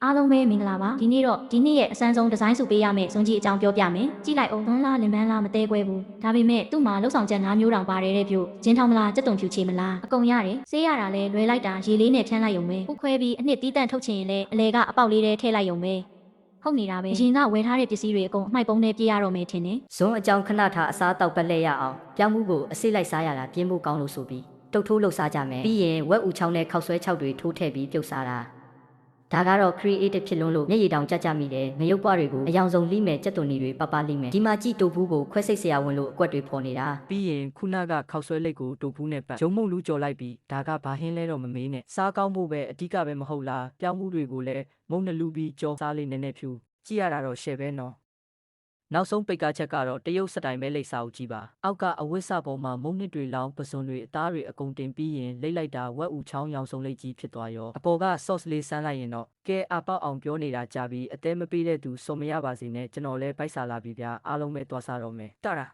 အားလုံးပဲမင်္ဂလာပါဒီနေ့တော့ဒီနေ့ရဲ့အစမ်းဆုံးဒီဇိုင်းစုပေးရမယ့်ဇွန်ကြီးအကြောင်းပြောပြမယ်ကြည့်လိုက်အောင်သွန်းလားလင်မန်းလားမသေးခွဲဘူးဒါပေမဲ့သူ့မှာလှုပ်ဆောင်ချက်၅မျိုးတောင်ပါတယ်တဲ့ပြုဂျင်းထောင်းမလားကြက်တုံဖြူချေမလားအကုန်ရတယ်ဆေးရတာလဲလွယ်လိုက်တာရေလေးနဲ့ဖြန်းလိုက်ရုံပဲဥခွဲပြီးအနှစ်တီးတန့်ထုတ်ချင်ရင်လဲအလဲကအပေါက်လေးထဲထည့်လိုက်ရုံပဲဟုတ်နေတာပဲအရင်ကဝယ်ထားတဲ့ပစ္စည်းတွေအကုန်အမှိုက်ပုံးနဲ့ပြေးရတော့မယ်ထင်တယ်ဇွန်အကြောင်းခဏထားအစားတောက်ပတ်လဲရအောင်ပြောင်းမှုကိုအစိတ်လိုက်စားရတာပြင်းဖို့ကောင်းလို့ဆိုပြီးတုတ်ထိုးလှုပ်စားကြမယ်ပြီးရင်ဝက်ဦးချောင်းနဲ့ခောက်ဆွဲချောက်တွေထိုးထည့်ပြီးပြုတ်စားတာဒါကတော့ creative ဖြစ်လို့မျက်ရည်တောင်ကြကြမိတယ်ငရုတ်ပွားတွေကိုအယောင်ဆုံးလိမယ်ကြက်သွန်တွေပပလိမယ်ဒီမှာကြည့်တိုဘူးကိုခွဲစိတ်ဆရာဝန်လို့အကွက်တွေဖော်နေတာပြီးရင်ခုနကခောက်ဆွဲလက်ကိုတိုဘူးနဲ့ပတ်ဂျုံမုံလူကြော်လိုက်ပြီးဒါကဘာဟင်းလဲတော့မမေးနဲ့စားကောင်းဖို့ပဲအဓိကပဲမဟုတ်လားပြောင်းမှုတွေကိုလည်းမုံနှလူပြီးကြောစားလေးနည်းနည်းဖြူကြည့်ရတာတော့ရှယ်ပဲနော်နောက်ဆုံးပိတ်ကားချက်ကတော့တရုတ်စတိုင်ပဲလိပ်စာအုပ်ကြီးပါအောက်ကအဝတ်စပေါ်မှာမုံနစ်တွေလောင်းပစွန်တွေအသားတွေအကုန်တင်ပြီးရင်လိမ့်လိုက်တာဝက်ဦးချောင်းရောင်စုံလိပ်ကြီးဖြစ်သွားရောအပေါ်က sauce လေးဆန်းလိုက်ရင်တော့ကဲအပေါက်အောင်ပြောနေတာကြပြီးအသေးမပေးတဲ့သူစုံမရပါစေနဲ့ကျွန်တော်လဲဗိုက်စာလာပြီဗျာအားလုံးပဲသွားစားတော့မယ်တရာ